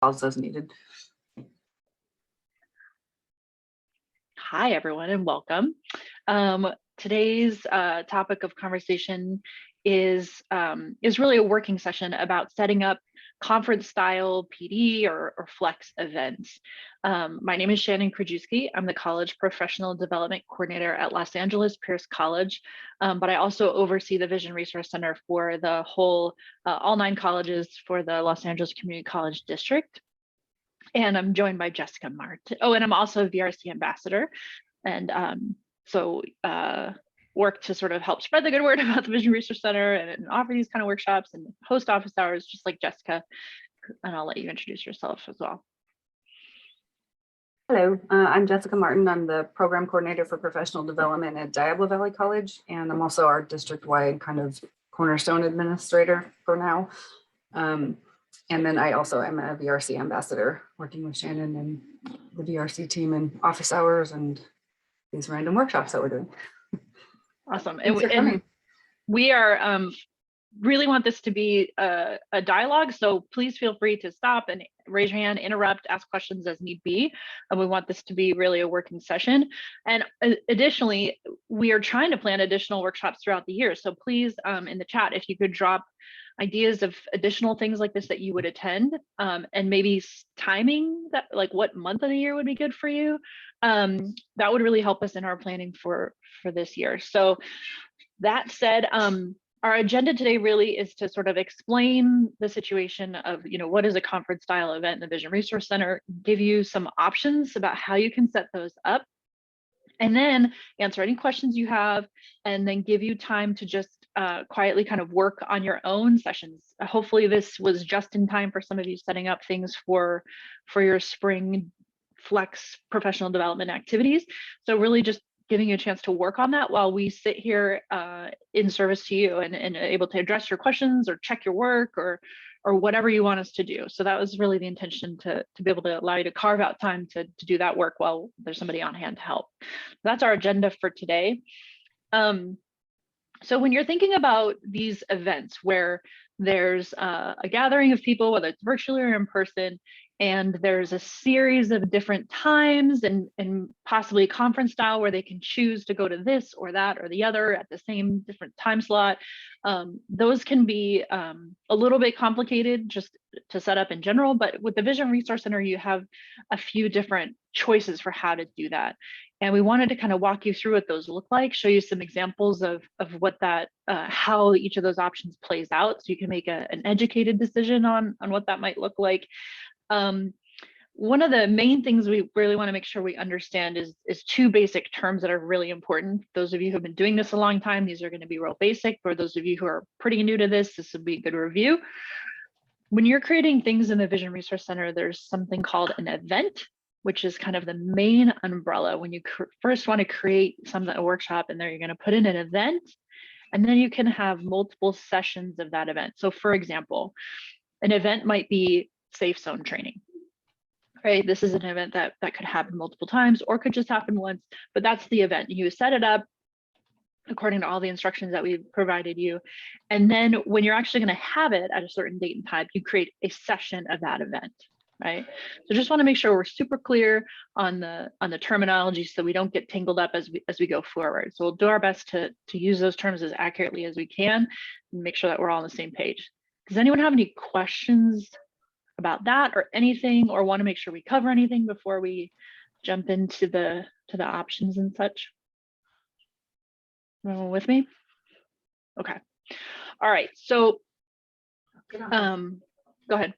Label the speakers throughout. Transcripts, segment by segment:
Speaker 1: as needed.
Speaker 2: Hi, everyone, and welcome. Today's topic of conversation is really a working session about setting up conference-style PD or flex events. My name is Shannon Krajewski. I'm the College Professional Development Coordinator at Los Angeles Pierce College, but I also oversee the Vision Resource Center for the whole, all 9 colleges for the Los Angeles Community College District. And I'm joined by Jessica Martin. Oh, and I'm also a VRC ambassador. And work to sort of help spread the good word about the Vision Resource Center and offer these kind of workshops and host office hours, just like Jessica. And I'll let you introduce yourself as well.
Speaker 1: Hello, I'm Jessica Martin. I'm the program coordinator for professional development at Diablo Valley College, and I'm also our district-wide kind of cornerstone administrator for now. And then I also am a VRC ambassador, working with Shannon and the VRC team in office hours and these random workshops that we're doing.
Speaker 2: Awesome. And we are really want this to be a dialogue, so please feel free to stop and raise your hand, interrupt, ask questions as need be. And we want this to be really a working session. And additionally, we are trying to plan additional workshops throughout the year. So please, in the chat, if you could drop ideas of additional things like this that you would attend, and maybe timing, that like what month of the year would be good for you. That would really help us in our planning for this year. So that said, our agenda today really is to sort of explain the situation of, what is a conference style event in the Vision Resource Center, give you some options about how you can set those up, and then answer any questions you have, and then give you time to just quietly kind of work on your own sessions. Hopefully this was just in time for some of you setting up things for your spring flex professional development activities. So really just giving you a chance to work on that while we sit here in service to you and able to address your questions or check your work or whatever you want us to do. So that was really the intention, to be able to allow you to carve out time to do that work while there's somebody on hand to help. That's our agenda for today. So when you're thinking about these events where there's a gathering of people, whether it's virtually or in person, and there's a series of different times and possibly conference style where they can choose to go to this or that or the other at the same different time slot, those can be a little bit complicated just to set up in general. But with the Vision Resource Center, you have a few different choices for how to do that. And we wanted to kind of walk you through what those look like, show you some examples of what that, how each of those options plays out, so you can make an educated decision on what that might look like. One of the main things we really want to make sure we understand is 2 basic terms that are really important. Those of you who have been doing this a long time, these are going to be real basic. For those of you who are pretty new to this would be a good review. When you're creating things in the Vision Resource Center, there's something called an event, which is kind of the main umbrella. When you first want to create a workshop in there, you're going to put in an event, and then you can have multiple sessions of that event. So for example, an event might be safe zone training, right? This is an event that could happen multiple times or could just happen once, but that's the event. You set it up according to all the instructions that we've provided you. And then when you're actually going to have it at a certain date and time, you create a session of that event, right? So just want to make sure we're super clear on the terminology so we don't get tangled up as we go forward. So we'll do our best to use those terms as accurately as we can and make sure that we're all on the same page. Does anyone have any questions about that or anything, or want to make sure we cover anything before we jump into the options and such? Everyone with me? Okay. All right. So go ahead.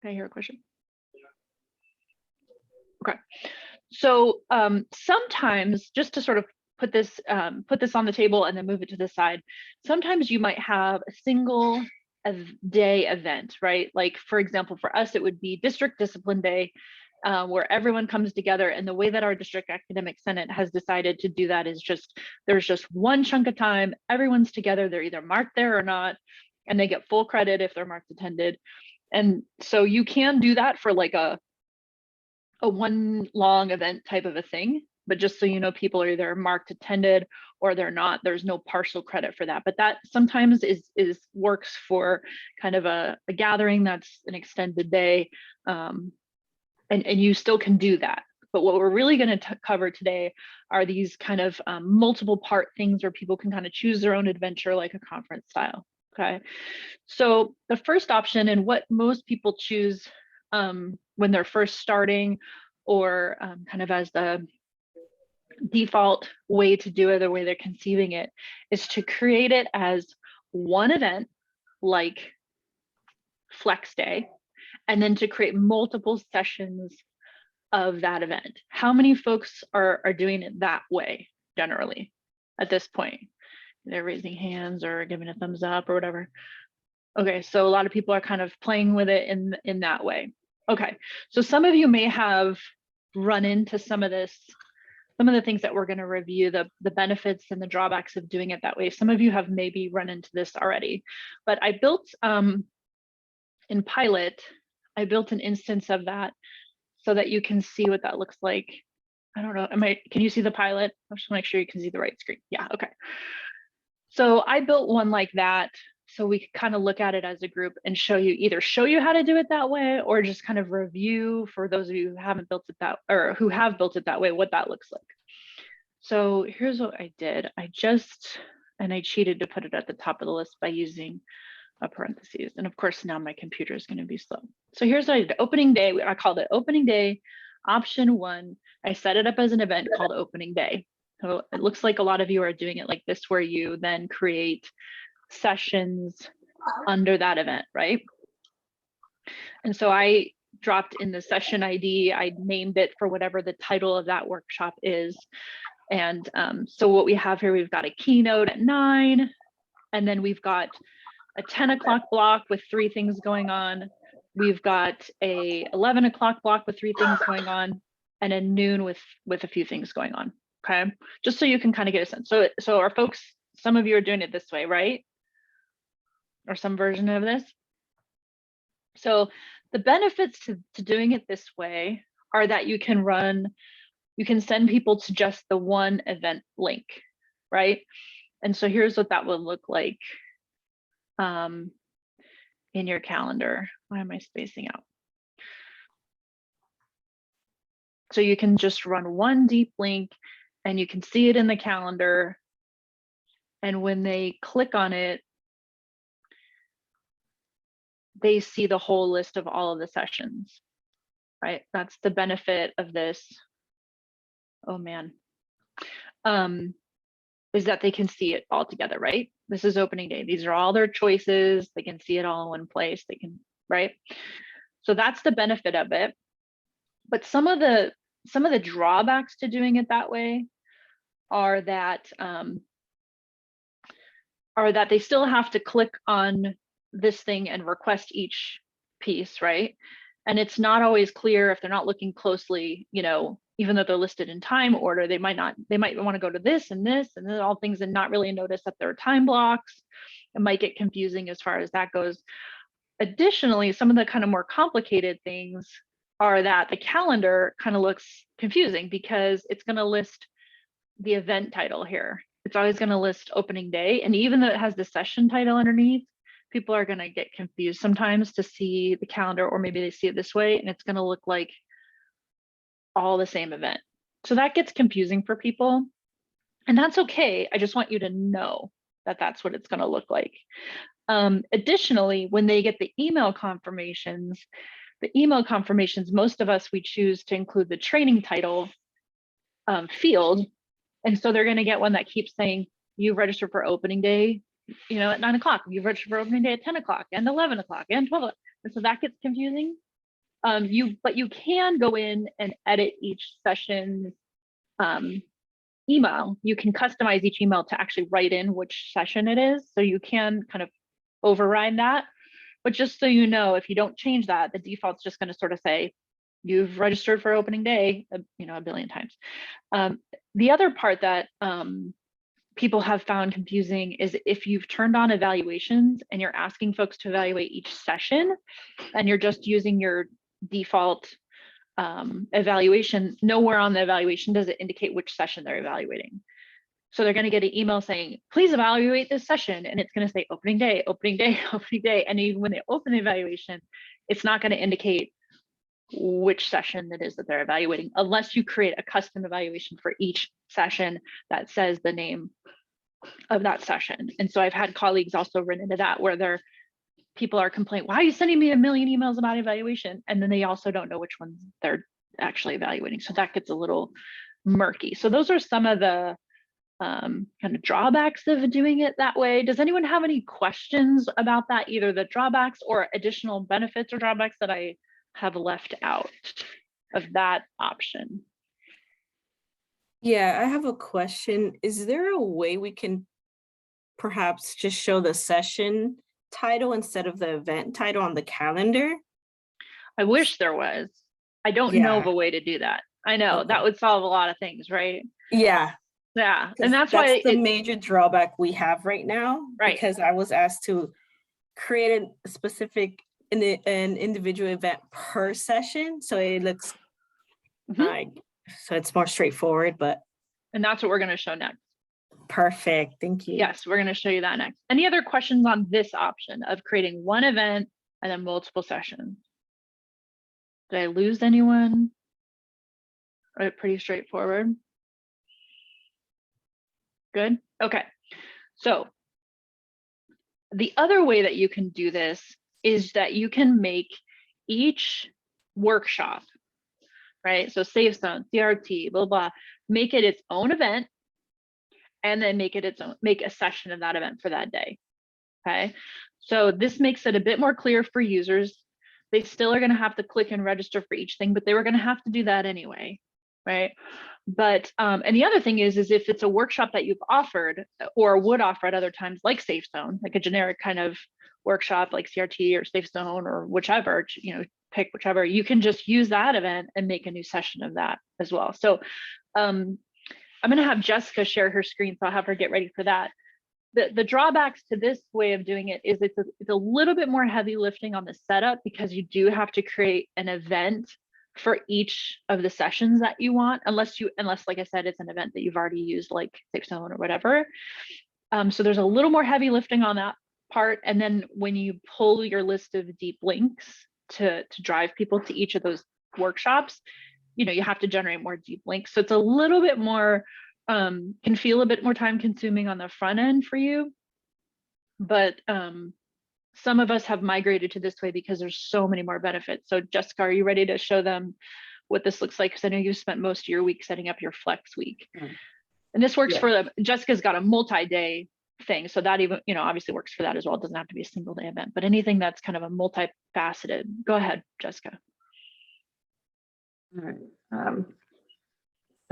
Speaker 2: Can I hear a question? Okay. So sometimes, just to sort of put this on the table and then move it to the side, sometimes you might have a single day event, right? Like, for example, for us, it would be District Discipline Day, where everyone comes together. And the way that our District Academic Senate has decided to do that is there's just one chunk of time, everyone's together, they're either marked there or not, and they get full credit if they're marked attended. And so you can do that for like a one long event type of a thing. but just so you know, people are either marked attended or they're not. There's no partial credit for that, but that sometimes is works for kind of a gathering that's an extended day, and you still can do that. But what we're really going to cover today are these kind of multiple part things where people can kind of choose their own adventure, like a conference style. Okay, so the first option, and what most people choose when they're first starting, or kind of as the default way to do it, the way they're conceiving it, is to create it as one event, like Flex Day, and then to create multiple sessions of that event. How many folks are doing it that way generally at this point? They're raising hands or giving a thumbs up or whatever. Okay, so a lot of people are kind of playing with it in that way. Okay, so some of you may have run into some of this, some of the things that we're going to review, the benefits and the drawbacks of doing it that way. Some of you have maybe run into this already, but I built in Pilot, I built an instance of that so that you can see what that looks like. I don't know, can you see the Pilot? I just want to make sure you can see the right screen. Yeah, okay. So I built one like that so we could kind of look at it as a group and either show you how to do it that way, or just kind of review for those of you who haven't built it that, or who have built it that way, what that looks like. So here's what I did. I cheated to put it at the top of the list by using a parentheses. And of course, now my computer is going to be slow. So here's what I did. Opening day, I called it opening day, option 1. I set it up as an event called opening day. So it looks like a lot of you are doing it like this, where you then create sessions under that event, right? And so I dropped in the session ID, I named it for whatever the title of that workshop is. And so what we have here, we've got a keynote at 9, and then we've got a 10 o'clock block with 3 things going on. We've got a 11 o'clock block with 3 things going on, and a noon with a few things going on. Okay, just so you can kind of get a sense. So our folks, some of you are doing it this way, right? Or some version of this. So the benefits to doing it this way are that you can send people to just the one event link, right? And so here's what that would look like in your calendar. Why am I spacing out? So you can just run one deep link and you can see it in the calendar. And when they click on it, they see the whole list of all of the sessions, right? That's the benefit of this. Oh man, is that they can see it all together, right? This is opening day. These are all their choices. They can see it all in one place. They can, right? So that's the benefit of it. But some of the drawbacks to doing it that way are that they still have to click on this thing and request each piece, right? And it's not always clear if they're not looking closely, you know, even though they're listed in time order, they might want to go to this and then all things and not really notice that there are time blocks. It might get confusing as far as that goes. Additionally, some of the kind of more complicated things are that the calendar kind of looks confusing because it's going to list the event title here. It's always going to list opening day. And even though it has the session title underneath, people are going to get confused sometimes to see the calendar, or maybe they see it this way and it's going to look like all the same event. So that gets confusing for people, and that's okay. I just want you to know that that's what it's going to look like. Additionally, when they get the email confirmations, most of us, we choose to include the training title field. And so they're going to get one that keeps saying, you registered for opening day, you know, at 9 o'clock, you've registered for opening day at 10 o'clock and 11 o'clock and 12 o'clock. And so that gets confusing. But you can go in and edit each session's email. You can customize each email to actually write in which session it is. So you can kind of override that. But just so you know, if you don't change that, the default's just going to sort of say, you've registered for opening day, you know, a billion times. The other part that people have found confusing is if you've turned on evaluations and you're asking folks to evaluate each session and you're just using your default evaluation, nowhere on the evaluation does it indicate which session they're evaluating. So they're going to get an email saying, please evaluate this session. And it's going to say opening day, opening day, opening day. And even when they open the evaluation, it's not going to indicate which session it is that they're evaluating, unless you create a custom evaluation for each session that says the name of that session. And so I've had colleagues also run into that, where people are complaining, why are you sending me a million emails about evaluation? And then they also don't know which ones they're actually evaluating. So that gets a little murky. So those are some of the kind of drawbacks of doing it that way. Does anyone have any questions about that, either the drawbacks or additional benefits or drawbacks that I have left out of that option?
Speaker 3: Yeah, I have a question. Is there a way we can perhaps just show the session title instead of the event title on the calendar?
Speaker 2: I wish there was. I don't know of a way to do that. I know that would solve a lot of things, right?
Speaker 3: Yeah.
Speaker 2: Yeah, and that's why
Speaker 3: the major drawback we have right now,
Speaker 2: right?
Speaker 3: Because I was asked to create a specific an individual event per session, so it looks like, so it's more straightforward. But
Speaker 2: and that's what we're going to show next.
Speaker 3: Perfect, thank you.
Speaker 2: Yes, we're going to show you that next. Any other questions on this option of creating one event and then multiple sessions? Did I lose anyone? Right, pretty straightforward. Good. Okay. So the other way that you can do this is that you can make each workshop, right? So Safe Zone, CRT, blah, blah, make it its own event, and then make a session of that event for that day. Okay. So this makes it a bit more clear for users. They still are going to have to click and register for each thing, but they were going to have to do that anyway. Right. But and the other thing is if it's a workshop that you've offered or would offer at other times, like Safe Zone, like a generic kind of workshop like CRT or Safe Zone or whichever, pick whichever, you can just use that event and make a new session of that as well. So I'm going to have Jessica share her screen, so I'll have her get ready for that. The drawbacks to this way of doing it is it's a little bit more heavy lifting on the setup, because you do have to create an event for each of the sessions that you want, unless like I said, it's an event that you've already used, like Safe Zone or whatever. So there's a little more heavy lifting on that part. And then when you pull your list of deep links to drive people to each of those workshops, you have to generate more deep links. So it's a little bit more, can feel a bit more time consuming on the front end for you. But some of us have migrated to this way because there's so many more benefits. So Jessica, are you ready to show them what this looks like? Because I know you spent most of your week setting up your flex week. And this works for them. Jessica's got a multi-day thing. So that even, obviously works for that as well. It doesn't have to be a single day event, but anything that's kind of a multifaceted. Go ahead, Jessica.
Speaker 1: All right.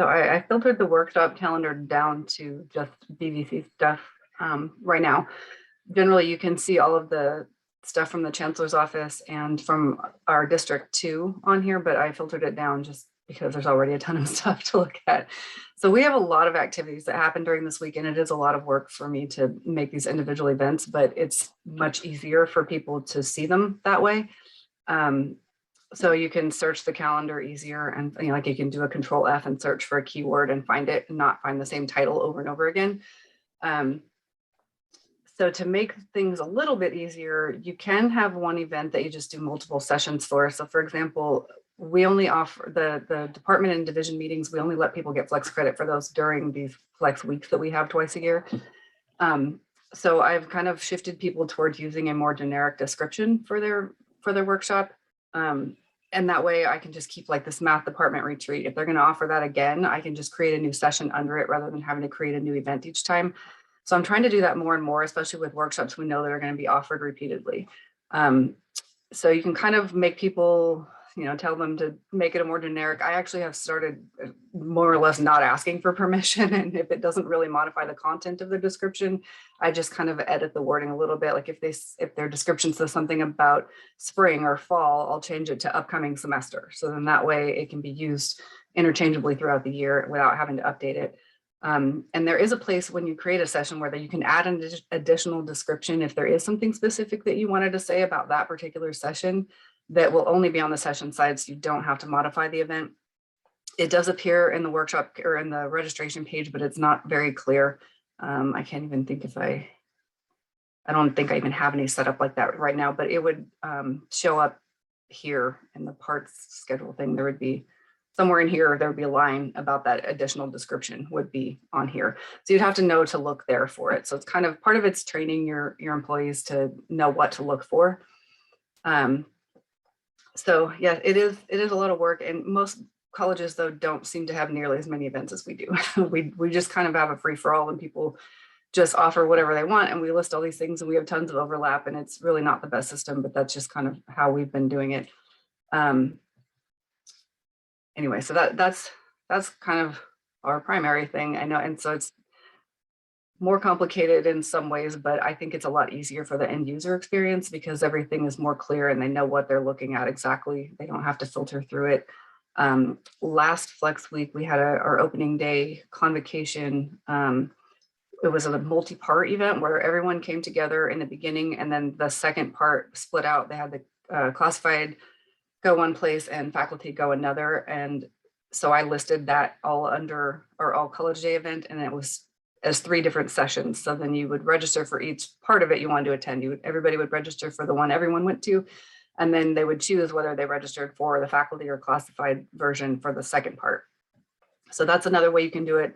Speaker 1: So I filtered the workshop calendar down to just VVC stuff right now. Generally, you can see all of the stuff from the chancellor's office and from our district too on here, but I filtered it down just because there's already a ton of stuff to look at. So we have a lot of activities that happen during this week, and it is a lot of work for me to make these individual events, but it's much easier for people to see them that way. So you can search the calendar easier, and like you can do a Control F and search for a keyword and find it and not find the same title over and over again. So to make things a little bit easier, you can have one event that you just do multiple sessions for. So for example, we only offer the department and division meetings. We only let people get flex credit for those during these flex weeks that we have twice a year. So I've kind of shifted people towards using a more generic description for their workshop. And that way I can just keep like this math department retreat. If they're going to offer that again, I can just create a new session under it rather than having to create a new event each time. So I'm trying to do that more and more, especially with workshops we know that are going to be offered repeatedly. So you can kind of make people, tell them to make it a more generic. I actually have started more or less not asking for permission. And if it doesn't really modify the content of the description, I just kind of edit the wording a little bit. Like if their description says something about spring or fall, I'll change it to upcoming semester. So then that way it can be used interchangeably throughout the year without having to update it. And there is a place when you create a session where you can add an additional description if there is something specific that you wanted to say about that particular session. that will only be on the session side, so you don't have to modify the event. It does appear in the workshop or in the registration page, but it's not very clear. I can't even think if I don't think I even have any set up like that right now, but it would show up here in the parts schedule thing. There would be somewhere in here, there would be a line about that additional description would be on here. So you'd have to know to look there for it. So it's kind of part of it's training your employees to know what to look for. So yeah, it is a lot of work, and most colleges though don't seem to have nearly as many events as we do. we just kind of have a free for all, and people just offer whatever they want, and we list all these things, and we have tons of overlap, and it's really not the best system, but that's just kind of how we've been doing it. Anyway, so that's kind of our primary thing. I know, and so it's more complicated in some ways, but I think it's a lot easier for the end user experience because everything is more clear and they know what they're looking at exactly. They don't have to filter through it. Last Flex Week, we had our opening day convocation. It was a multi-part event where everyone came together in the beginning, and then the second part split out. They had the classified go one place and faculty go another. And so I listed that all under our all college day event, and it was as 3 different sessions. So then you would register for each part of it you wanted to attend. Everybody would register for the one everyone went to, and then they would choose whether they registered for the faculty or classified version for the second part. So that's another way you can do it.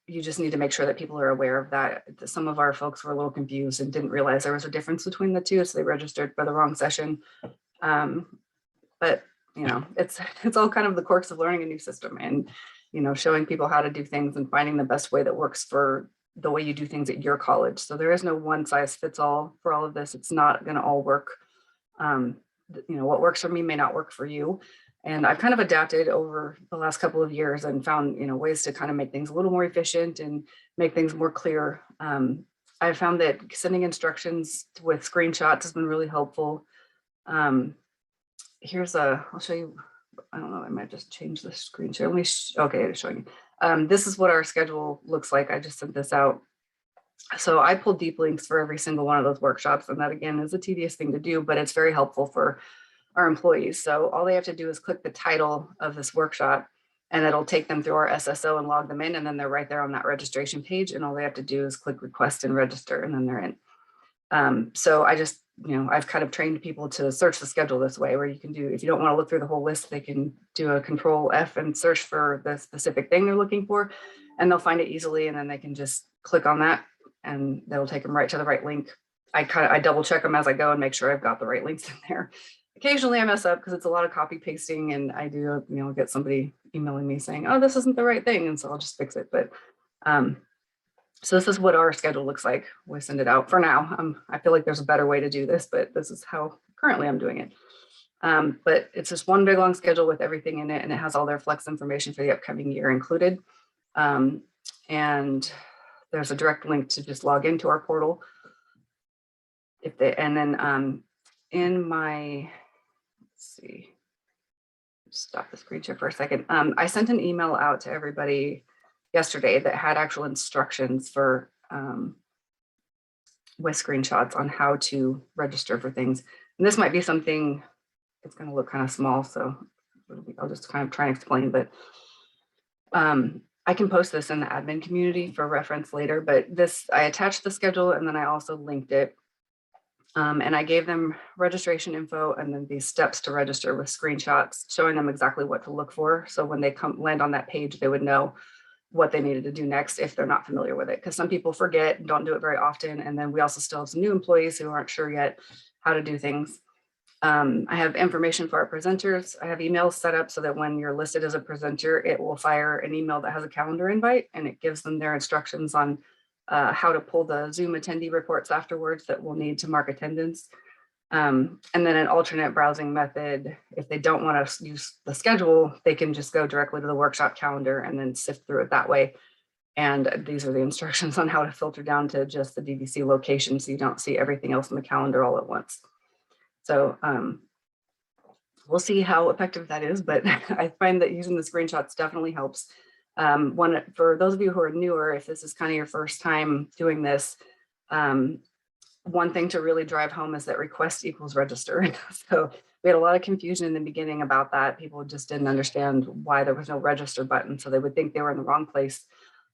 Speaker 1: You just need to make sure that people are aware of that. Some of our folks were a little confused and didn't realize there was a difference between the two, so they registered for the wrong session. But you know, it's all kind of the quirks of learning a new system, and you know, showing people how to do things and finding the best way that works for the way you do things at your college. So there is no one size fits all for all of this. It's not going to all work. You know, what works for me may not work for you. And I've kind of adapted over the last couple of years and found, you know, ways to kind of make things a little more efficient and make things more clear. I've found that sending instructions with screenshots has been really helpful. I'll show you. I don't know, I might just change the screen share. Okay, it's showing you. This is what our schedule looks like. I just sent this out. So I pulled deep links for every single one of those workshops. And that again is a tedious thing to do, but it's very helpful for our employees. So all they have to do is click the title of this workshop, and it'll take them through our SSO and log them in. And then they're right there on that registration page. And all they have to do is click request and register, and then they're in. So I just, you know, I've kind of trained people to search the schedule this way, where you can do, if you don't want to look through the whole list, they can do a Control F and search for the specific thing they're looking for, and they'll find it easily. And then they can just click on that, and that'll take them right to the right link. I double check them as I go and make sure I've got the right links in there. Occasionally I mess up because it's a lot of copy pasting, and I do, you know, get somebody emailing me saying, oh, this isn't the right thing. And so I'll just fix it. But so this is what our schedule looks like. We send it out for now. I feel like there's a better way to do this, but this is how currently I'm doing it. But it's just one big long schedule with everything in it, and it has all their flex information for the upcoming year included. And there's a direct link to just log into our portal. In my, let's see, stop the screen share for a second. I sent an email out to everybody yesterday that had actual instructions for with screenshots on how to register for things. And this might be something, it's going to look kind of small, so I'll just kind of try and explain, but I can post this in the admin community for reference later, but I attached the schedule, and then I also linked it. And I gave them registration info and then these steps to register with screenshots showing them exactly what to look for. So when they land on that page, they would know what they needed to do next if they're not familiar with it. Because some people forget and don't do it very often. And then we also still have some new employees who aren't sure yet how to do things. I have information for our presenters. I have emails set up so that when you're listed as a presenter, it will fire an email that has a calendar invite, and it gives them their instructions on how to pull the Zoom attendee reports afterwards that we'll need to mark attendance. And then an alternate browsing method. If they don't want to use the schedule, they can just go directly to the workshop calendar and then sift through it that way. And these are the instructions on how to filter down to just the DVC location so you don't see everything else in the calendar all at once. So we'll see how effective that is, but I find that using the screenshots definitely helps. For those of you who are newer, if this is kind of your first time doing this, one thing to really drive home is that request equals register. So we had a lot of confusion in the beginning about that. People just didn't understand why there was no register button. So they would think they were in the wrong place.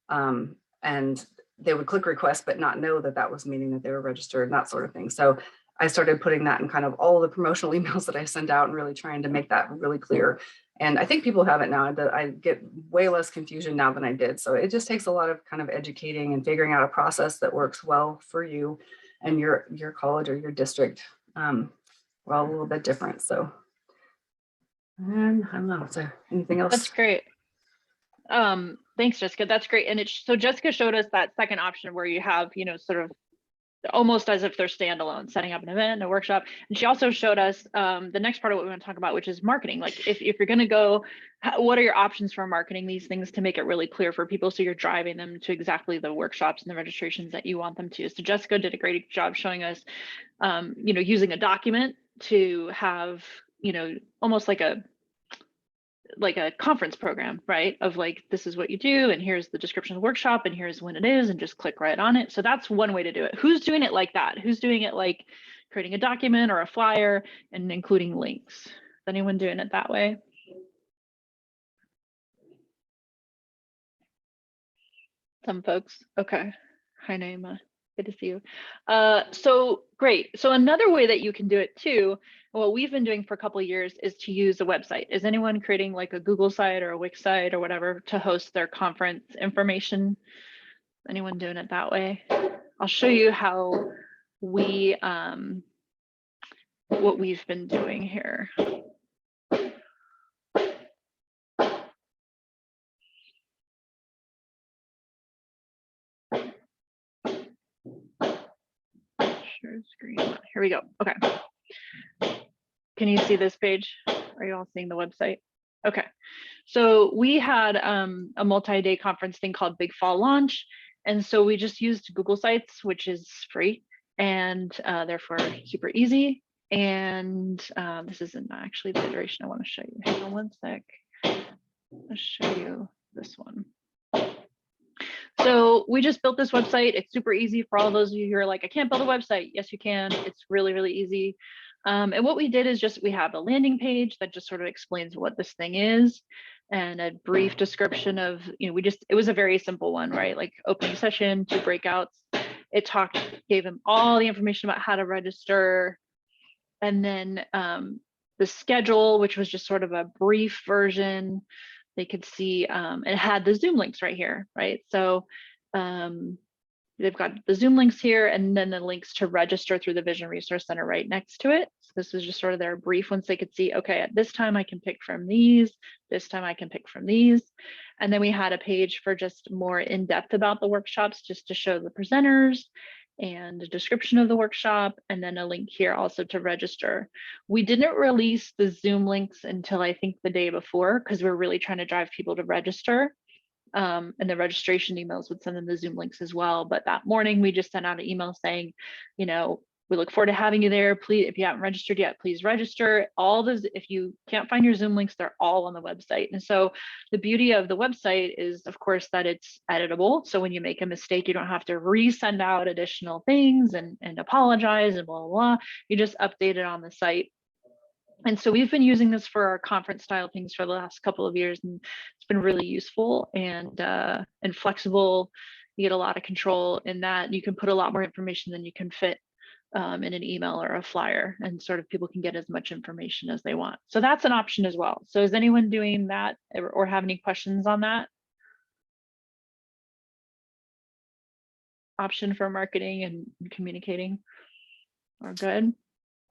Speaker 1: And they would click request, but not know that that was meaning that they were registered and that sort of thing. So I started putting that in kind of all the promotional emails that I send out and really trying to make that really clear. And I think people have it now, that I get way less confusion now than I did. So it just takes a lot of kind of educating and figuring out a process that works well for you and your college or your district. We're all a little bit different. So, and I don't know, is there anything else?
Speaker 2: That's great. Thanks, Jessica. That's great. And so Jessica showed us that second option where you have, you know, sort of almost as if they're standalone, setting up an event, a workshop. And she also showed us the next part of what we want to talk about, which is marketing. Like if you're going to go, what are your options for marketing these things to make it really clear for people so you're driving them to exactly the workshops and the registrations that you want them to. So Jessica did a great job showing us, you know, using a document to have, you know, almost like a conference program, right? Of like, this is what you do, and here's the description of the workshop, and here's when it is, and just click right on it. So that's one way to do it. Who's doing it like that? Who's doing it like creating a document or a flyer and including links? Is anyone doing it that way? Some folks. Okay. Hi, Naima. Good to see you. So great. So another way that you can do it too, what we've been doing for a couple of years is to use a website. Is anyone creating like a Google site or a Wix site or whatever to host their conference information? Anyone doing it that way? I'll show you how we, what we've been doing here. Share screen. Here we go. Okay. Can you see this page? Are you all seeing the website? Okay. So we had a multi-day conference thing called Big Fall Launch. And so we just used Google Sites, which is free and therefore super easy. And this isn't actually the iteration I want to show you. Hang on one sec. I'll show you this one. So we just built this website. It's super easy for all those of you who are like, I can't build a website. Yes, you can. It's really, really easy. And what we did is just, we have a landing page that just sort of explains what this thing is and a brief description of, you know, it was a very simple one, right? Like opening session, 2 breakouts. It gave them all the information about how to register. And then the schedule, which was just sort of a brief version. They could see, it had the Zoom links right here, right? So they've got the Zoom links here and then the links to register through the Vision Resource Center right next to it. So this was just sort of their brief once they could see, okay, at this time I can pick from these, this time I can pick from these. And then we had a page for just more in depth about the workshops, just to show the presenters and a description of the workshop, and then a link here also to register. We didn't release the Zoom links until I think the day before, because we're really trying to drive people to register. And the registration emails would send them the Zoom links as well. But that morning we just sent out an email saying, you know, we look forward to having you there. Please, if you haven't registered yet, please register. All those, if you can't find your Zoom links, they're all on the website. And so the beauty of the website is, of course, that it's editable. So when you make a mistake, you don't have to resend out additional things and apologize and blah, blah, blah. You just update it on the site. And so we've been using this for our conference style things for the last couple of years, and it's been really useful and flexible. You get a lot of control in that. You can put a lot more information than you can fit in an email or a flyer, and sort of people can get as much information as they want. So that's an option as well. So is anyone doing that or have any questions on that option for marketing and communicating? We're good.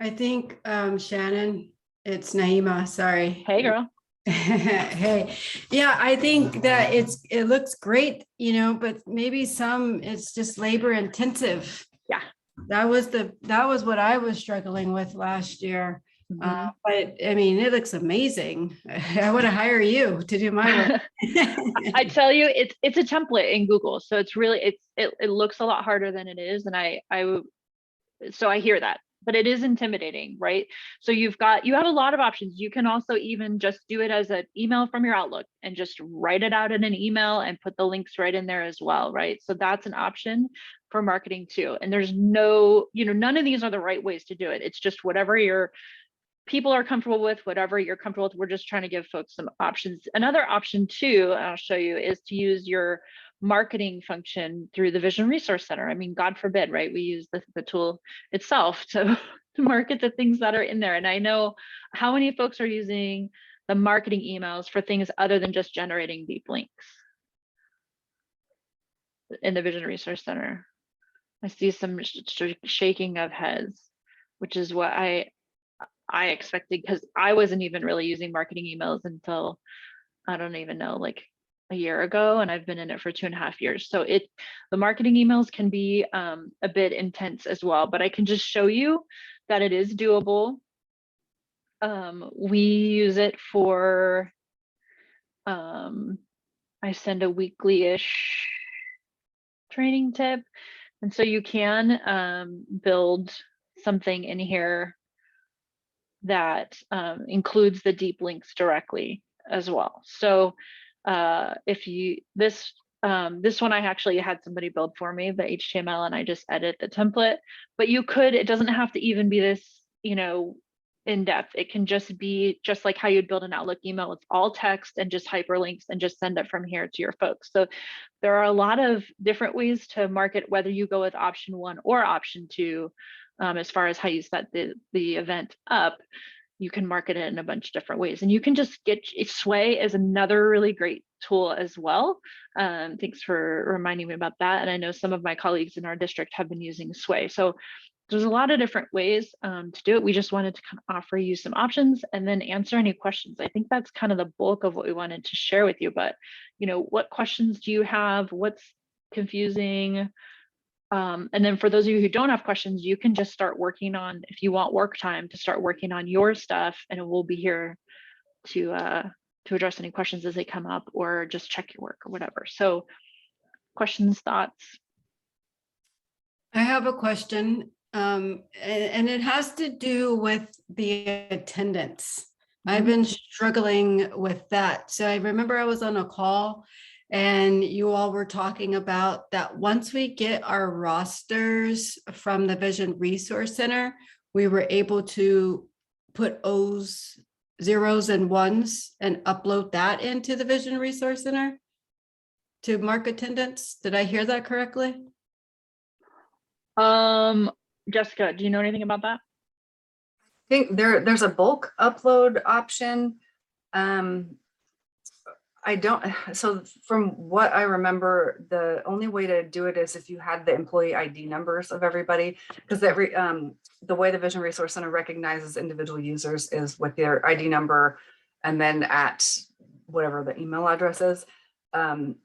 Speaker 4: I think Shannon, it's Naima, sorry.
Speaker 2: Hey girl.
Speaker 4: Hey, yeah, I think that it looks great, you know, but maybe it's just labor intensive.
Speaker 2: Yeah.
Speaker 4: That was what I was struggling with last year.
Speaker 2: Mm-hmm.
Speaker 4: But I mean, it looks amazing. I want to hire you to do my work.
Speaker 2: I tell you, it's a template in Google. So it's really, it looks a lot harder than it is. And so I hear that. but it is intimidating, right? So you have a lot of options. You can also even just do it as an email from your Outlook and just write it out in an email and put the links right in there as well, right? So that's an option for marketing too. And there's no, none of these are the right ways to do it. It's just whatever your people are comfortable with, whatever you're comfortable with. We're just trying to give folks some options. Another option too, I'll show you, is to use your marketing function through the Vision Resource Center. I mean, God forbid, right? We use the tool itself to market the things that are in there. And I know how many folks are using the marketing emails for things other than just generating deep links in the Vision Resource Center. I see some shaking of heads, which is what I expected, because I wasn't even really using marketing emails until, I don't even know, like a year ago, and I've been in it for 2.5 years. So the marketing emails can be a bit intense as well, but I can just show you that it is doable. We use it for, I send a weekly-ish training tip. And so you can build something in here that includes the deep links directly as well. So if you, this one I actually had somebody build for me, the HTML, and I just edit the template, but it doesn't have to even be this, in depth. It can just be just like how you'd build an Outlook email. It's all text and just hyperlinks and just send it from here to your folks. So there are a lot of different ways to market, whether you go with option 1 or option 2, as far as how you set the event up. You can market it in a bunch of different ways, and you can just get Sway is another really great tool as well. Thanks for reminding me about that. And I know some of my colleagues in our district have been using Sway. So there's a lot of different ways to do it. We just wanted to kind of offer you some options and then answer any questions. I think that's kind of the bulk of what we wanted to share with you. But, what questions do you have? What's confusing? And then for those of you who don't have questions, you can just start working on, if you want work time, to start working on your stuff, and we'll be here to address any questions as they come up, or just check your work or whatever. So questions, thoughts?
Speaker 4: I have a question, and it has to do with the attendance. I've been struggling with that. So I remember I was on a call and you all were talking about that once we get our rosters from the Vision Resource Center, we were able to put O's, zeros, and ones and upload that into the Vision Resource Center to mark attendance. Did I hear that correctly?
Speaker 2: Jessica, do you know anything about that?
Speaker 1: I think there's a bulk upload option. I don't, so from what I remember, the only way to do it is if you had the employee ID numbers of everybody, because the way the Vision Resource Center recognizes individual users is with their ID number and then at whatever the email address is. And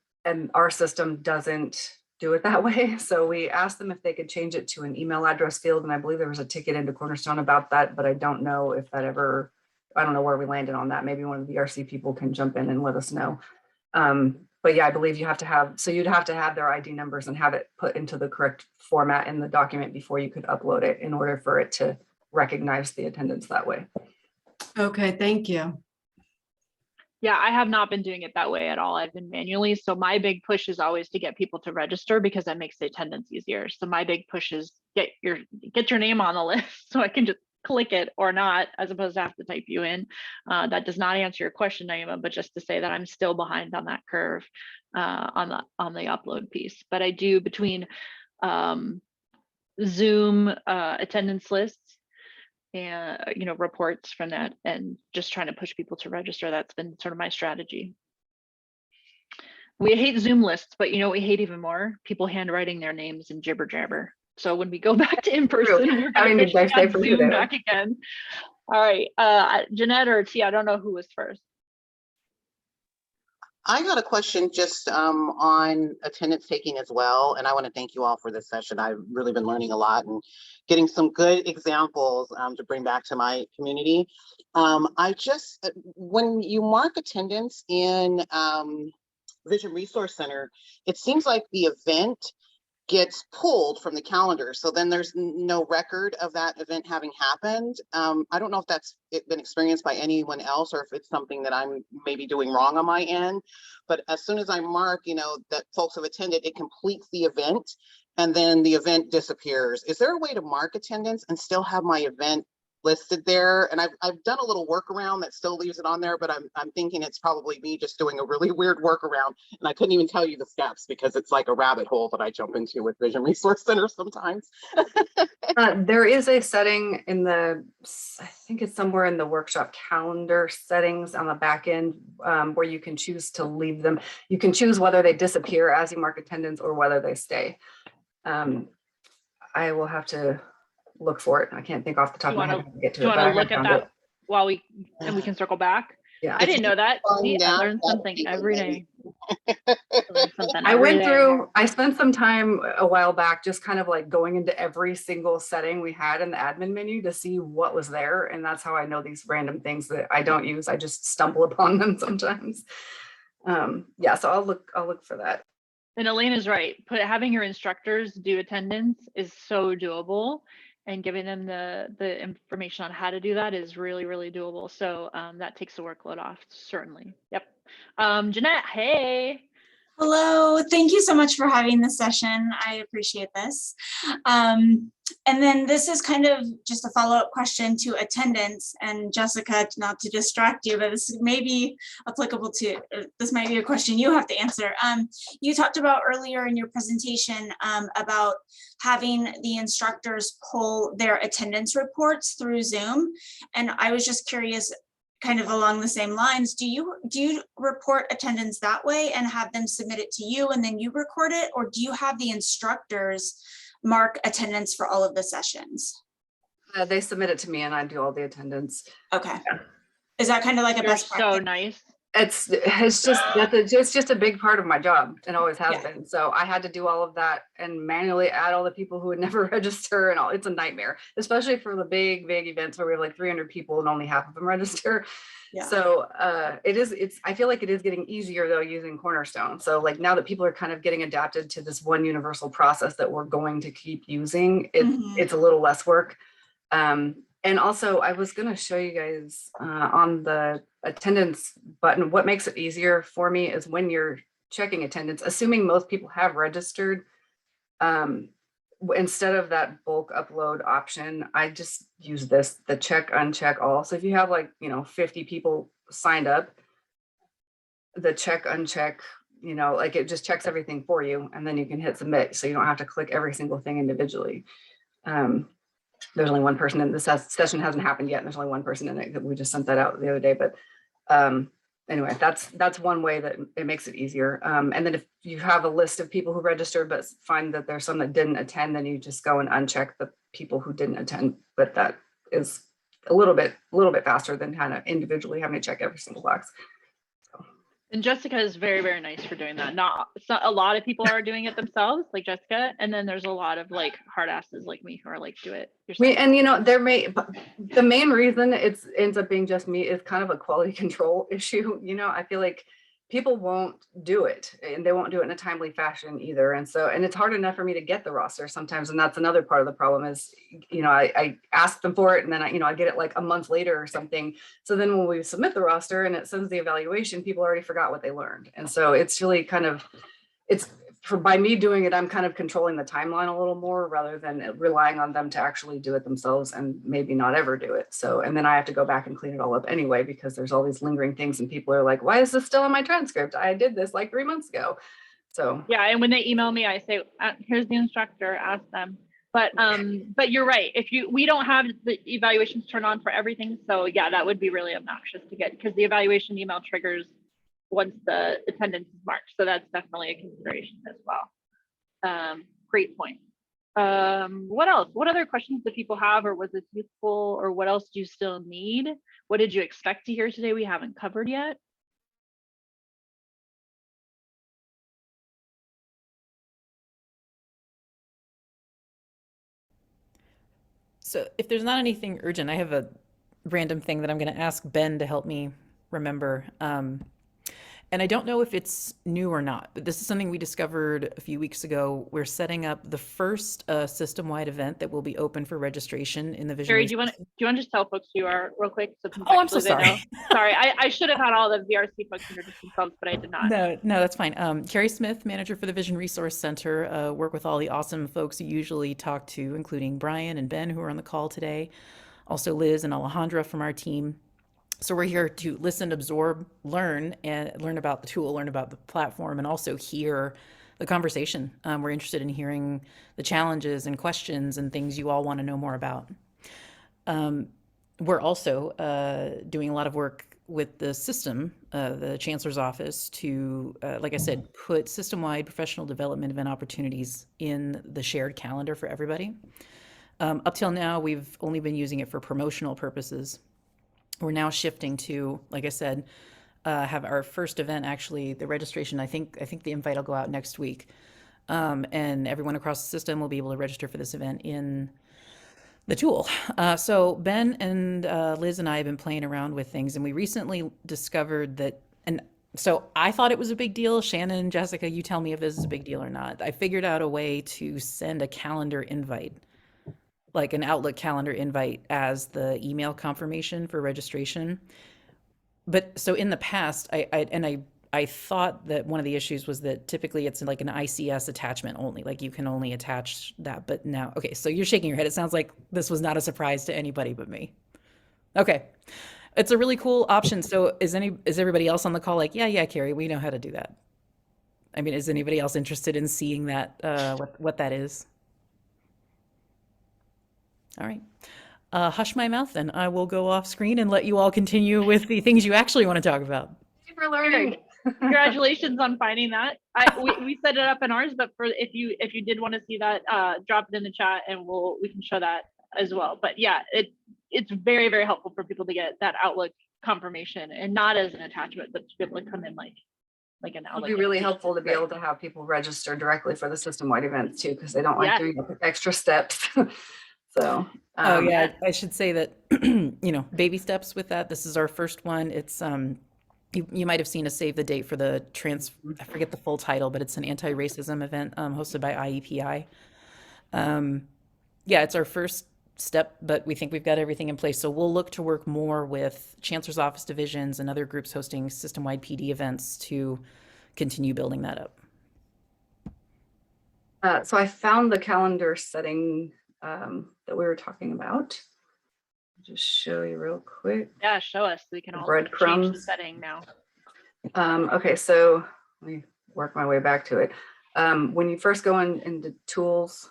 Speaker 1: our system doesn't do it that way. So we asked them if they could change it to an email address field. And I believe there was a ticket into Cornerstone about that, but I don't know if that ever, I don't know where we landed on that. Maybe one of the VRC people can jump in and let us know. But yeah, I believe you have to have, so you'd have to have their ID numbers and have it put into the correct format in the document before you could upload it in order for it to recognize the attendance that way.
Speaker 4: Okay, thank you.
Speaker 2: Yeah, I have not been doing it that way at all. I've been manually. So my big push is always to get people to register, because that makes the attendance easier. So my big push is get your name on the list so I can just click it or not, as opposed to have to type you in. That does not answer your question, Naima, but just to say that I'm still behind on that curve on the upload piece. But I do, between Zoom attendance lists and reports from that, and just trying to push people to register. That's been sort of my strategy. We hate Zoom lists, but we hate even more? People handwriting their names in jibber jabber. So when we go back to in person, we're going to Zoom back again. All right, Jeanette or T, I don't know who was first.
Speaker 5: I got a question just on attendance taking as well. And I want to thank you all for this session. I've really been learning a lot and getting some good examples to bring back to my community. When you mark attendance in Vision Resource Center, it seems like the event gets pulled from the calendar. So then there's no record of that event having happened. I don't know if that's been experienced by anyone else or if it's something that I'm maybe doing wrong on my end. But as soon as I mark, that folks have attended, it completes the event and then the event disappears. Is there a way to mark attendance and still have my event listed there? And I've done a little workaround that still leaves it on there, but I'm thinking it's probably me just doing a really weird workaround, and I couldn't even tell you the steps because it's like a rabbit hole that I jump into with Vision Resource Center sometimes.
Speaker 1: There is a setting in I think it's somewhere in the workshop calendar settings on the back end where you can choose to leave them. You can choose whether they disappear as you mark attendance or whether they stay. I will have to look for it. I can't think off the top of my head how to get to
Speaker 2: Do you
Speaker 1: it.
Speaker 2: want
Speaker 1: but
Speaker 2: to
Speaker 1: I
Speaker 2: look at
Speaker 1: found
Speaker 2: that
Speaker 1: it.
Speaker 2: while we can circle back?
Speaker 1: Yeah.
Speaker 2: I didn't know that. See, I
Speaker 5: Yeah,
Speaker 2: learned
Speaker 5: that'd
Speaker 2: something
Speaker 5: be
Speaker 2: every
Speaker 5: amazing.
Speaker 2: day. Learn something
Speaker 1: I
Speaker 2: every
Speaker 1: went
Speaker 2: day.
Speaker 1: through, I spent some time a while back just kind of like going into every single setting we had in the admin menu to see what was there. And that's how I know these random things that I don't use. I just stumble upon them sometimes. Yeah, so I'll look for that.
Speaker 2: And Elena's right. Having your instructors do attendance is so doable, and giving them the information on how to do that is really, really doable. So that takes the workload off, certainly. Yep. Jeanette, hey.
Speaker 6: Hello, thank you so much for having this session. I appreciate this. And then this is kind of just a follow-up question to attendance. And Jessica, not to distract you, but this may be applicable to, this might be a question you have to answer. You talked about earlier in your presentation about having the instructors pull their attendance reports through Zoom. And I was just curious, kind of along the same lines, do you report attendance that way and have them submit it to you and then you record it, or do you have the instructors mark attendance for all of the sessions?
Speaker 1: They submit it to me and I do all the attendance.
Speaker 6: Okay. Is that kind of like a
Speaker 2: You're
Speaker 6: best practice?
Speaker 2: so nice.
Speaker 1: It's just a big part of my job and always has been. So I had to do all of that and manually add all the people who would never register and all. It's a nightmare, especially for the big events where we have like 300 people and only half of them register.
Speaker 6: Yeah.
Speaker 1: So I feel like it is getting easier though using Cornerstone. So like now that people are kind of getting adapted to this one universal process that we're going to keep using, it's a little less work. And also I was going to show you guys on the attendance button, what makes it easier for me is when you're checking attendance, assuming most people have registered, instead of that bulk upload option, I just use the check, uncheck all. So if you have like, 50 people signed up, the check, uncheck, like it just checks everything for you and then you can hit submit. So you don't have to click every single thing individually. There's only one person in this session hasn't happened yet. And there's only one person in it. We just sent that out the other day, but anyway, that's one way that it makes it easier. And then if you have a list of people who registered, but find that there's some that didn't attend, then you just go and uncheck the people who didn't attend. But that is a little bit faster than kind of individually having to check every single box.
Speaker 2: And Jessica is very, very nice for doing that. Not a lot of people are doing it themselves, like Jessica, and then there's a lot of like hard asses like me who are like, do it yourself.
Speaker 1: The main reason it ends up being just me is kind of a quality control issue. I feel like people won't do it and they won't do it in a timely fashion either. And it's hard enough for me to get the roster sometimes. And that's another part of the problem is, I ask them for it and then I get it like a month later or something. So then when we submit the roster and it sends the evaluation, people already forgot what they learned. And so it's really by me doing it, I'm kind of controlling the timeline a little more rather than relying on them to actually do it themselves and maybe not ever do it. So, and then I have to go back and clean it all up anyway, because there's all these lingering things and people are like, why is this still on my transcript? I did this like 3 months ago. So
Speaker 2: yeah, and when they email me, I say, here's the instructor, ask them. But you're right. We don't have the evaluations turned on for everything. So yeah, that would be really obnoxious to get, because the evaluation email triggers once the attendance is marked. So that's definitely a consideration as well. Great point. What else? What other questions do people have, or was this useful, or what else do you still need? What did you expect to hear today we haven't covered yet?
Speaker 7: So if there's not anything urgent, I have a random thing that I'm going to ask Ben to help me remember. And I don't know if it's new or not, but this is something we discovered a few weeks ago. We're setting up the first system-wide event that will be open for registration in the Vision
Speaker 2: Jerry, do you
Speaker 7: Resource.
Speaker 2: want to just tell folks who you are real quick? So
Speaker 7: Oh, I'm so
Speaker 2: contextually they know?
Speaker 7: sorry.
Speaker 2: Sorry, I should have had all the VRC folks introduce themselves, but I did not.
Speaker 7: No, that's fine. Carrie Smith, manager for the Vision Resource Center, work with all the awesome folks you usually talk to, including Brian and Ben, who are on the call today, also Liz and Alejandra from our team. So we're here to listen, absorb, learn, and learn about the tool, learn about the platform, and also hear the conversation. We're interested in hearing the challenges and questions and things you all want to know more about. We're also doing a lot of work with the system, the Chancellor's Office, to, like I said, put system-wide professional development event opportunities in the shared calendar for everybody. Up till now, we've only been using it for promotional purposes. We're now shifting to, like I said, have our first event, actually, the registration, I think the invite will go out next week. And everyone across the system will be able to register for this event in the tool. So Ben and Liz and I have been playing around with things, and we recently discovered that, and so I thought it was a big deal. Shannon, Jessica, you tell me if this is a big deal or not. I figured out a way to send a calendar invite, like an Outlook calendar invite, as the email confirmation for registration. But so in the past, I thought that one of the issues was that typically it's like an ICS attachment only, like you can only attach that. But now, okay, so you're shaking your head. It sounds like this was not a surprise to anybody but me. Okay, it's a really cool option. So is everybody else on the call like, yeah, Carrie, we know how to do that? I mean, is anybody else interested in seeing that, what that is? All right. Hush my mouth then. I will go off screen and let you all continue with the things you actually want to talk about.
Speaker 1: Thank you for learning.
Speaker 2: Congratulations on finding that. We set it up in ours, but for if you did want to see that, drop it in the chat and we can show that as well. But yeah, it's very, very helpful for people to get that Outlook confirmation, and not as an attachment, but to be able to come in like an
Speaker 1: It'll
Speaker 2: Outlook.
Speaker 1: be really helpful to be able to have people register directly for the system-wide events too, because they don't like doing the extra steps. So.
Speaker 7: Oh yeah, I should say that, baby steps with that. This is our first one. It's you might have seen a save the date for the I forget the full title, but it's an anti-racism event hosted by IEPI. Yeah, it's our first step, but we think we've got everything in place. So we'll look to work more with Chancellor's Office divisions and other groups hosting system-wide PD events to continue building that up.
Speaker 1: So I found the calendar setting that we were talking about. Just show you real quick.
Speaker 2: Yeah, show us. We can all
Speaker 1: breadcrumbs.
Speaker 2: change the setting now.
Speaker 1: Okay, so let me work my way back to it. When you first go into tools,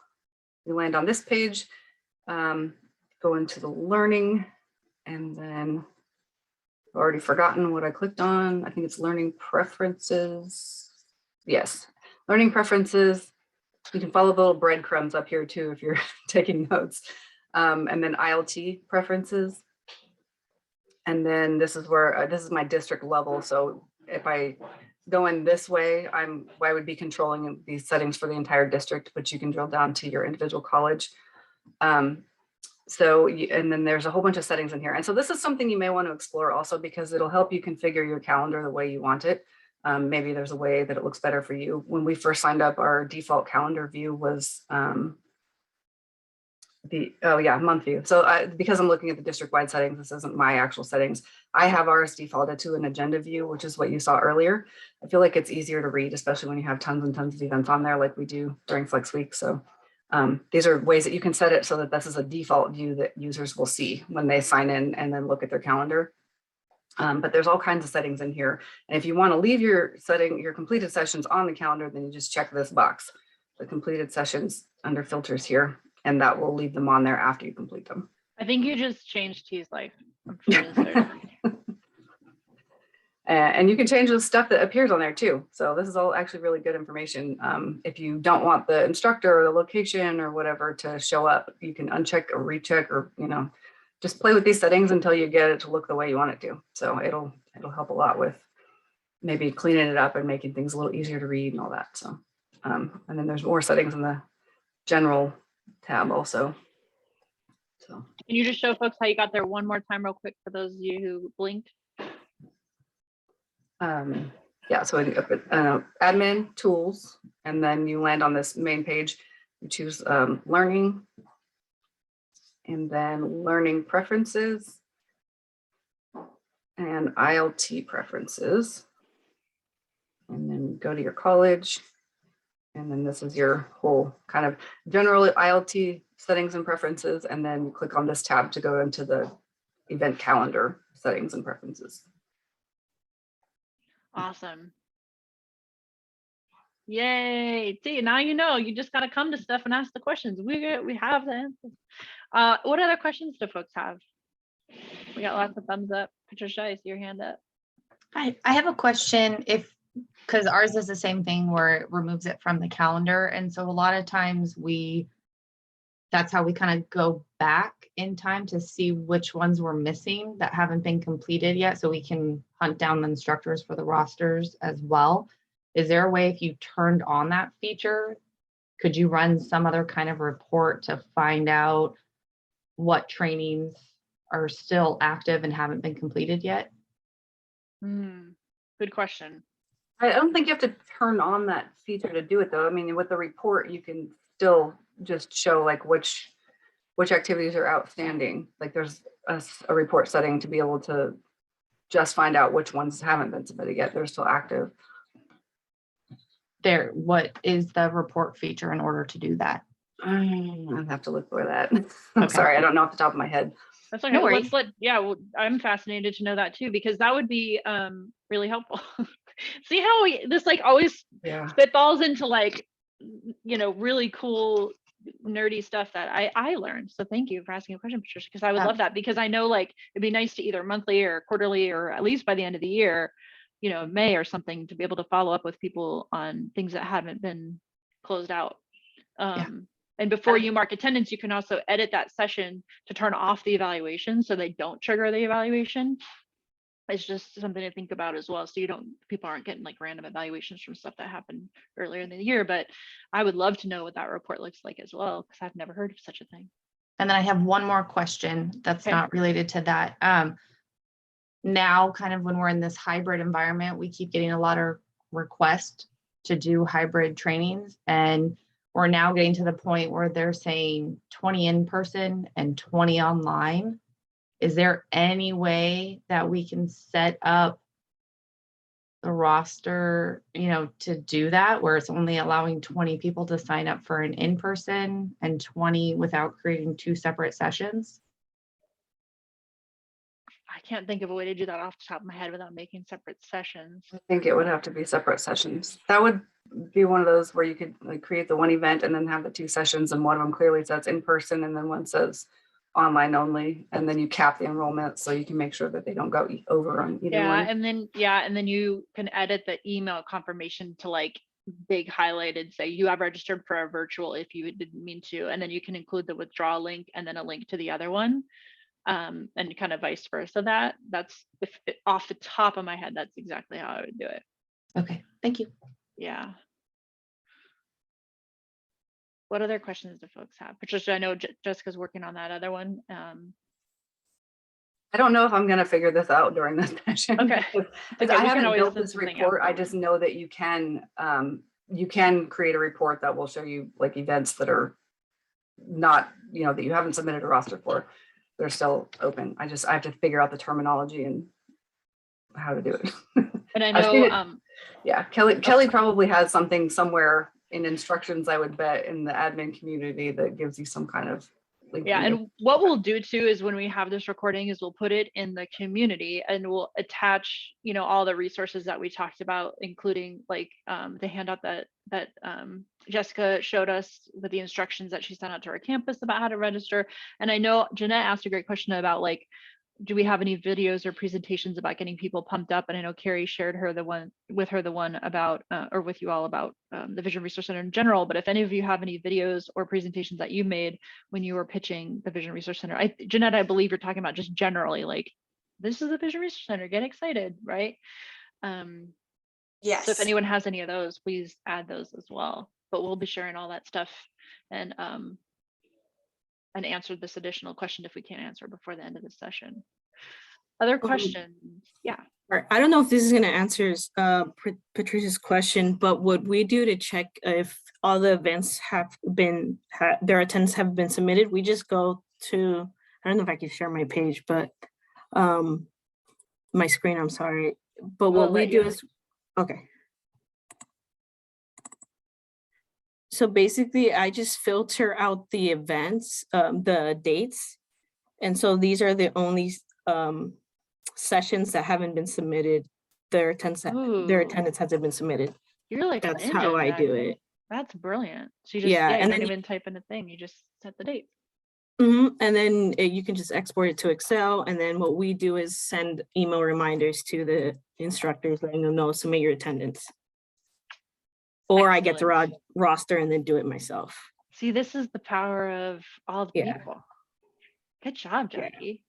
Speaker 1: you land on this page, go into the learning, and then I've already forgotten what I clicked on. I think it's learning preferences. Yes, learning preferences. You can follow the little breadcrumbs up here too if you're taking notes. And then ILT preferences. And then this is where this is my district level. So if I go in this way, I would be controlling these settings for the entire district, but you can drill down to your individual college. And then there's a whole bunch of settings in here. And so this is something you may want to explore also, because it'll help you configure your calendar the way you want it. Maybe there's a way that it looks better for you. When we first signed up, our default calendar view was month view. So because I'm looking at the district-wide settings, this isn't my actual settings. I have ours defaulted to an agenda view, which is what you saw earlier. I feel like it's easier to read, especially when you have tons and tons of events on there like we do during Flex Week. So these are ways that you can set it so that this is a default view that users will see when they sign in and then look at their calendar. But there's all kinds of settings in here. And if you want to leave your completed sessions on the calendar, then you just check this box, the completed sessions under filters here, and that will leave them on there after you complete them.
Speaker 2: I think you just changed T's life. I'm sure.
Speaker 1: And you can change the stuff that appears on there too. So this is all actually really good information. If you don't want the instructor or the location or whatever to show up, you can uncheck or recheck, or just play with these settings until you get it to look the way you want it to. So it'll help a lot with maybe cleaning it up and making things a little easier to read and all that. So and then there's more settings in the general tab also. So
Speaker 2: can you just show folks how you got there one more time real quick for those of you who blinked?
Speaker 1: Yeah, so admin tools, and then you land on this main page. You choose learning, and then learning preferences, and ILT preferences. And then go to your college. And then this is your whole kind of general ILT settings and preferences. And then you click on this tab to go into the event calendar settings and preferences.
Speaker 2: Awesome. Yay. See, now you know, you just got to come to stuff and ask the questions. We have the answers. What other questions do folks have? We got lots of thumbs up. Patricia, I see your hand up.
Speaker 8: I have a question because ours is the same thing where it removes it from the calendar. And so a lot of times that's how we kind of go back in time to see which ones we're missing that haven't been completed yet. So we can hunt down the instructors for the rosters as well. Is there a way, if you turned on that feature, could you run some other kind of report to find out what trainings are still active and haven't been completed yet?
Speaker 2: Good question.
Speaker 1: I don't think you have to turn on that feature to do it though. I mean, with the report, you can still just show like which activities are outstanding. Like there's a report setting to be able to just find out which ones haven't been submitted yet. They're still active.
Speaker 8: What is the report feature in order to do that?
Speaker 1: I'd have to look for that. I'm
Speaker 8: Okay.
Speaker 1: sorry, I don't know off the top of my head.
Speaker 2: That's okay.
Speaker 8: No worries.
Speaker 2: I'm fascinated to know that too, because that would be really helpful. See how this like always spitballs into like, really cool nerdy stuff that I learned. So thank you for asking a question, Patricia, because I would love that, because I know like it'd be nice to either monthly or quarterly or at least by the end of the year, May or something, to be able to follow up with people on things that haven't been closed out. And before you mark attendance, you can also edit that session to turn off the evaluation so they don't trigger the evaluation. It's just something to think about as well. So people aren't getting like random evaluations from stuff that happened earlier in the year. But I would love to know what that report looks like as well, because I've never heard of such a thing.
Speaker 8: And then I have one more question that's not related to that. Now, kind of when we're in this hybrid environment, we keep getting a lot of requests to do hybrid trainings. And we're now getting to the point where they're saying 20 in person and 20 online. Is there any way that we can set up the roster, to do that, where it's only allowing 20 people to sign up for an in-person and 20 without creating two separate sessions?
Speaker 2: I can't think of a way to do that off the top of my head without making separate sessions.
Speaker 1: I think it would have to be separate sessions. That would be one of those where you could like create the one event and then have the two sessions, and one of them clearly says in person and then one says online only, and then you cap the enrollment so you can make sure that they don't go over on either one.
Speaker 2: And then you can edit the email confirmation to like big highlighted, say you have registered for a virtual if you didn't mean to, and then you can include the withdraw link and then a link to the other one. And kind of vice versa. That's off the top of my head, that's exactly how I would do it.
Speaker 8: Okay, thank you.
Speaker 2: Yeah. What other questions do folks have? Patricia, I know Jessica's working on that other one.
Speaker 1: I don't know if I'm going to figure this out during this session.
Speaker 2: Okay.
Speaker 1: Because I haven't built this report. I just know that you can create a report that will show you like events that are not, that you haven't submitted a roster for. They're still open. I have to figure out the terminology and how to do it.
Speaker 2: And I know,
Speaker 1: Kelly probably has something somewhere in instructions, I would bet, in the admin community that gives you some kind of link.
Speaker 2: Yeah, and what we'll do too is when we have this recording is we'll put it in the community and we'll attach, all the resources that we talked about, including like the handout that Jessica showed us with the instructions that she sent out to our campus about how to register. And I know Jeanette asked a great question about like, do we have any videos or presentations about getting people pumped up? And I know Carrie shared the one about, or with you all about the Vision Resource Center in general. But if any of you have any videos or presentations that you made when you were pitching the Vision Resource Center, Jeanette, I believe you're talking about just generally like, this is the Vision Resource Center, get excited, right?
Speaker 6: Yes.
Speaker 2: So if anyone has any of those, please add those as well. But we'll be sharing all that stuff and answer this additional question if we can't answer before the end of the session. Other questions? Yeah.
Speaker 3: I don't know if this is gonna answer Patricia's question, but what we do to check if all the events have been, their attendance have been submitted, we just go to, I don't know if I can share my page, but my screen, I'm sorry. But what
Speaker 2: We'll
Speaker 3: we
Speaker 2: let
Speaker 3: do
Speaker 2: you.
Speaker 3: is, okay. So basically, I just filter out the events, the dates. And so these are the only sessions that haven't been submitted. Their
Speaker 2: Ooh.
Speaker 3: attendance hasn't been submitted.
Speaker 2: You're like a
Speaker 3: That's how
Speaker 2: ninja,
Speaker 3: I do
Speaker 2: Jackie.
Speaker 3: it.
Speaker 2: That's brilliant. So you just,
Speaker 3: Yeah,
Speaker 2: yeah, you
Speaker 3: and
Speaker 2: don't
Speaker 3: then
Speaker 2: even type in a thing. You just set the date.
Speaker 3: and then you can just export it to Excel. And then what we do is send email reminders to the instructors, letting them know, submit your attendance. Or I get the roster and then do it myself.
Speaker 2: See, this is the power of all the
Speaker 3: Yeah.
Speaker 2: people. Good job,
Speaker 3: Yeah.
Speaker 2: Jackie.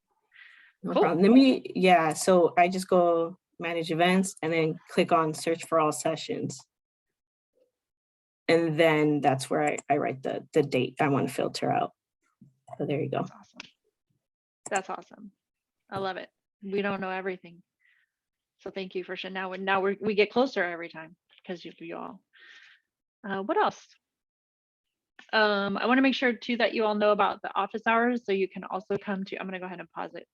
Speaker 3: No
Speaker 2: Cool.
Speaker 3: problem. Yeah, so I just go manage events and then click on search for all sessions. And then that's where I write the date I want to filter out. So there you go.
Speaker 2: That's awesome. That's awesome. I love it. We don't know everything. So thank you for sharing. Now we get closer every time because of you all. What else? I want to make sure too that you all know about the office hours. So you can also come to, I'm going to go ahead and pause it